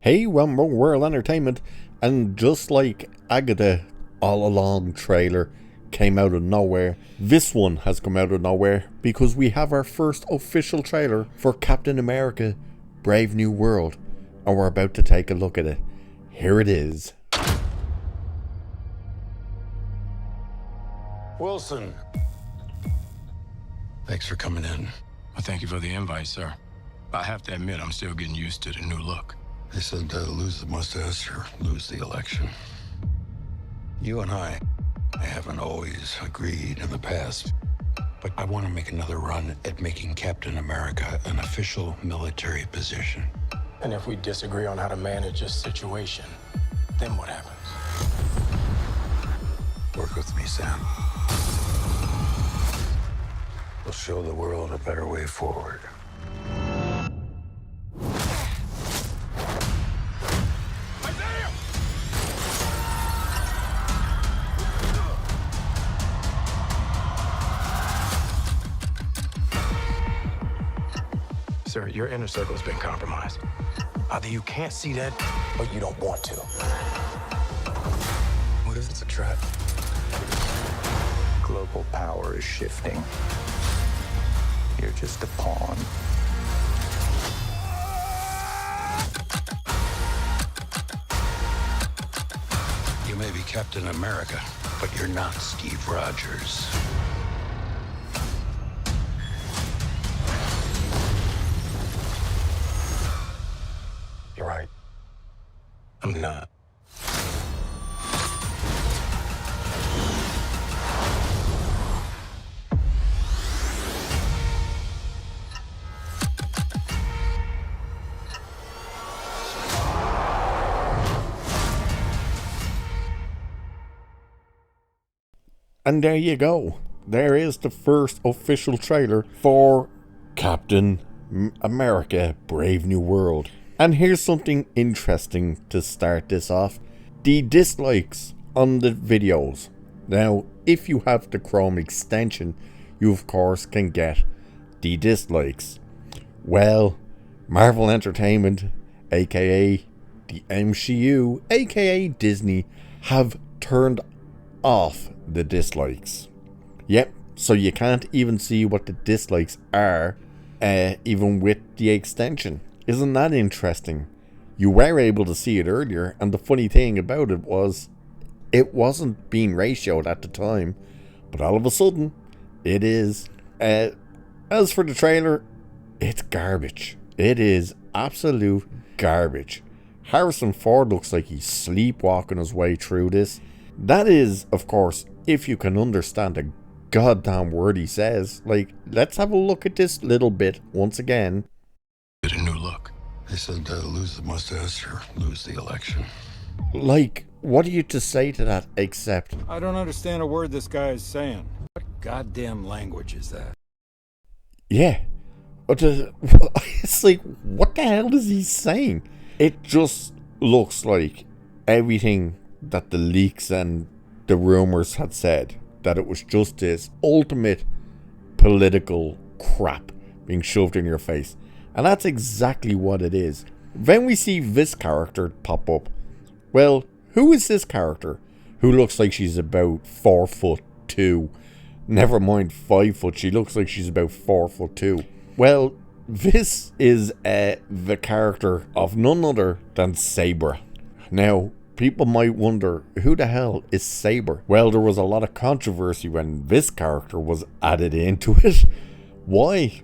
Hey, welcome to World Entertainment, and just like Agatha All Along trailer came out of nowhere, this one has come out of nowhere because we have our first official trailer for Captain America Brave New World, and we're about to take a look at it. Here it is. Wilson. Thanks for coming in. Well, thank you for the invite, sir. I have to admit, I'm still getting used to the new look. They said lose the mustache or lose the election. You and I haven't always agreed in the past, but I want to make another run at making Captain America an official military position. And if we disagree on how to manage this situation, then what happens? Work with me, Sam. We'll show the world a better way forward. Sir, your inner circle has been compromised. Either you can't see that, or you don't want to. What if it's a trap? Global power is shifting. You're just a pawn. You may be Captain America, but you're not Steve Rogers. You're right. I'm not. And there you go. There is the first official trailer for Captain America Brave New World. And here's something interesting to start this off. The dislikes on the videos. Now, if you have the Chrome extension, you of course can get the dislikes. Well, Marvel Entertainment, aka the MCU, aka Disney, have turned off the dislikes. Yep, so you can't even see what the dislikes are, even with the extension. Isn't that interesting? You were able to see it earlier, and the funny thing about it was it wasn't being ratioed at the time, but all of a sudden it is. As for the trailer, it's garbage. It is absolute garbage. Harrison Ford looks like he's sleepwalking his way through this. That is, of course, if you can understand a goddamn word he says. Like, let's have a look at this little bit once again. Get a new look. They said lose the mustache or lose the election. Like, what are you to say to that except... I don't understand a word this guy is saying. What goddamn language is that? Yeah. But it's like, what the hell is he saying? It just looks like everything that the leaks and the rumors had said, that it was just this ultimate political crap being shoved in your face. And that's exactly what it is. Then we see this character pop up. Well, who is this character who looks like she's about 4'2"? Never mind 5 foot, she looks like she's about 4'2". Well, this is the character of none other than Sabre. Now, people might wonder, who the hell is Sabre? Well, there was a lot of controversy when this character was added into it. Why?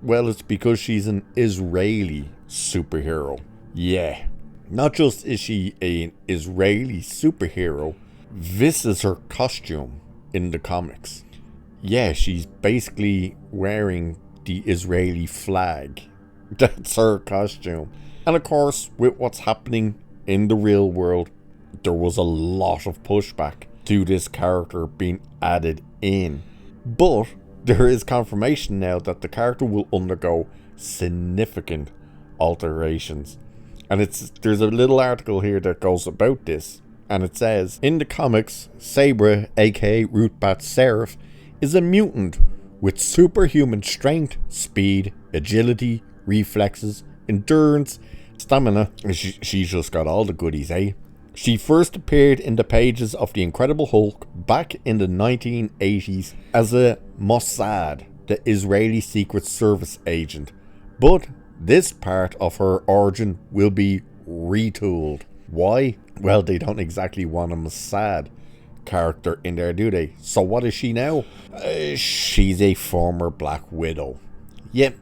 Well, it's because she's an Israeli superhero. Yeah. Not just is she an Israeli superhero, this is her costume in the comics. Yeah, she's basically wearing the Israeli flag. That's her costume. And of course, with what's happening in the real world, there was a lot of pushback to this character being added in. But there is confirmation now that the character will undergo significant alterations. And there's a little article here that goes about this. And it says, in the comics, Sabre, aka Ruth Bat Seraph, is a mutant with superhuman strength, speed, agility, reflexes, endurance, Stamina. She's just got all the goodies, eh? She first appeared in the pages of The Incredible Hulk back in the 1980s as a Mossad, the Israeli Secret Service agent. But this part of her origin will be retooled. Why? Well, they don't exactly want a Mossad character in there, do they? So what is she now? She's a former Black Widow. Yep.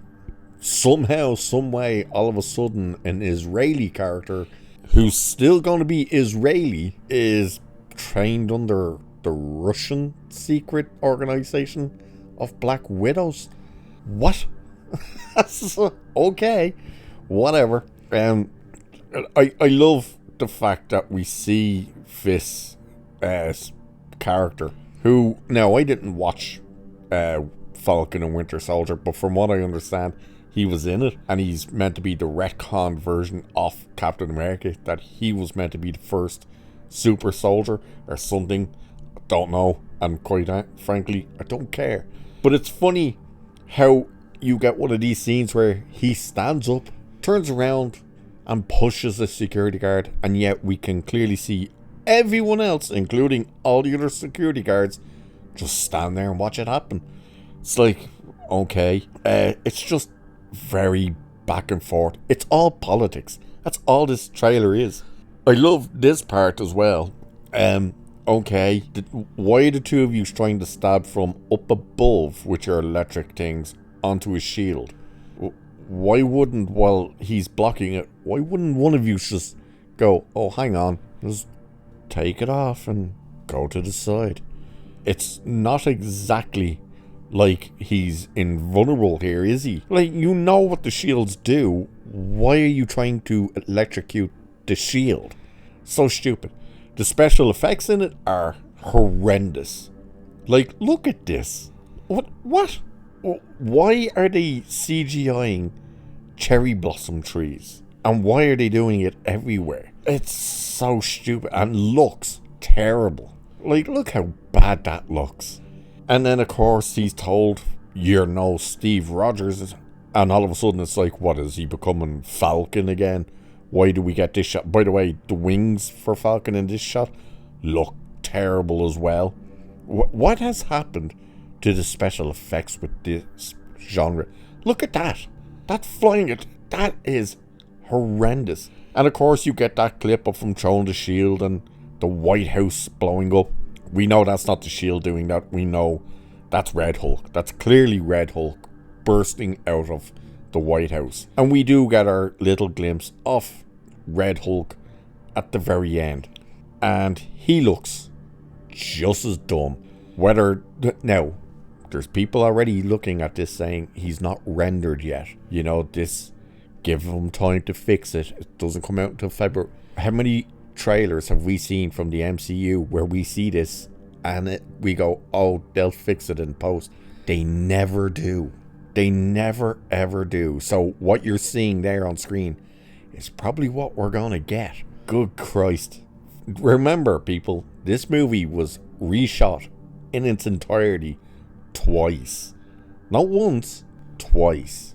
Somehow, someway, all of a sudden, an Israeli character who's still going to be Israeli is trained under the Russian secret organization of Black Widows. What? Okay, whatever. I love the fact that we see this character who, now I didn't watch Falcon and Winter Soldier, but from what I understand, he was in it, and he's meant to be the retcon version of Captain America, that he was meant to be the first super soldier or something. I don't know, and quite frankly, I don't care. But it's funny how you get one of these scenes where he stands up, turns around, and pushes a security guard, and yet we can clearly see everyone else, including all the other security guards, just stand there and watch it happen. It's like, okay, it's just very back and forth. It's all politics. That's all this trailer is. I love this part as well. Okay, why are the two of you trying to stab from up above with your electric things onto his shield? Why wouldn't, while he's blocking it, why wouldn't one of you just go, oh, hang on, just take it off and go to the side? It's not exactly like he's invulnerable here, is he? Like, you know what the shields do. Why are you trying to electrocute the shield? So stupid. The special effects in it are horrendous. Like, look at this. What? Why are they CGIing cherry blossom trees? And why are they doing it everywhere? It's so stupid and looks terrible. Like, look how bad that looks. And then, of course, he's told, you're no Steve Rogers. And all of a sudden, it's like, what, is he becoming Falcon again? Why do we get this shot? By the way, the wings for Falcon in this shot look terrible as well. What has happened to the special effects with this genre? Look at that. That flying, that is horrendous. And, of course, you get that clip of him throwing the shield and the White House blowing up. We know that's not the shield doing that. We know that's Red Hulk. That's clearly Red Hulk bursting out of the White House. And we do get our little glimpse of Red Hulk at the very end. And he looks just as dumb. Now, there's people already looking at this saying he's not rendered yet. You know, give him time to fix it. It doesn't come out until February. How many trailers have we seen from the MCU where we see this and we go, oh, they'll fix it in post? They never do. They never ever do. So what you're seeing there on screen is probably what we're gonna get. Good Christ. Remember, people, this movie was reshot in its entirety twice. Not once, twice.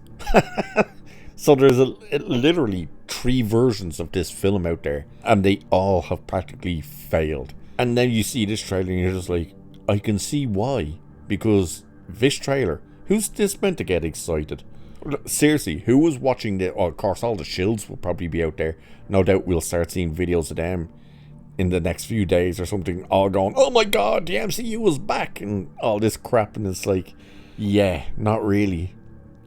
So there's literally 3 versions of this film out there, and they all have practically failed. And then you see this trailer and you're just like, I can see why. Because this trailer, who's this meant to get excited? Seriously, who was watching the... Oh, of course, all the shills will probably be out there. No doubt we'll start seeing videos of them in the next few days or something, all going, oh my god, the MCU is back, and all this crap. And it's like, yeah, not really.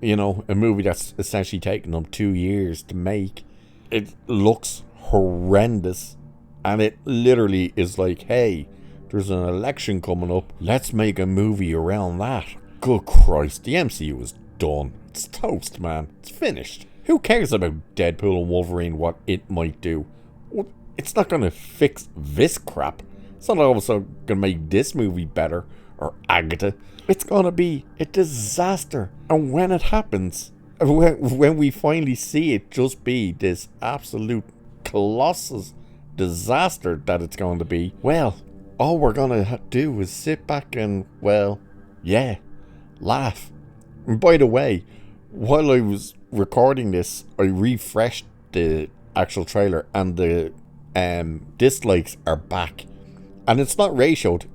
You know, a movie that's essentially taken them 2 years to make. It looks horrendous, and it literally is like, hey, there's an election coming up, let's make a movie around that. Good Christ, the MCU is done. It's toast, man. It's finished. Who cares about Deadpool and Wolverine, what it might do? It's not gonna fix this crap. It's not also gonna make this movie better, or Agatha. It's gonna be a disaster. And when it happens, when we finally see it just be this absolute colossus disaster that it's going to be, well, all we're gonna do is sit back and, well, yeah, laugh. And by the way, while I was recording this, I refreshed the actual trailer, and the dislikes are back. And it's not ratioed.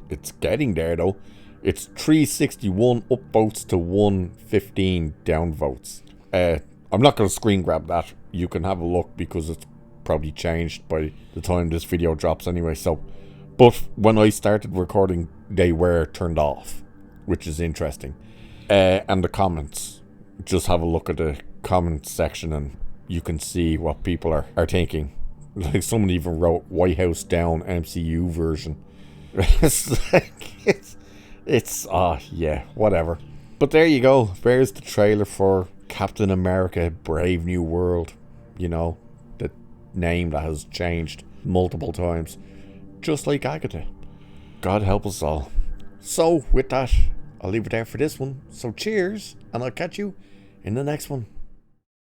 It's getting there though. It's 361 upvotes to 115 downvotes. I'm not going to screen grab that. You can have a look because it's probably changed by the time this video drops anyway. So, but when I started recording, they were turned off, which is interesting. And the comments. Just have a look at the comments section and you can see what people are thinking. Like someone even wrote White House down MCU version. It's yeah, whatever. But there you go. There's the trailer for Captain America Brave New World. You know, the name that has changed multiple times. Just like Agatha. God help us all. So, with that, I'll leave it there for this one. So cheers, and I'll catch you in the next one.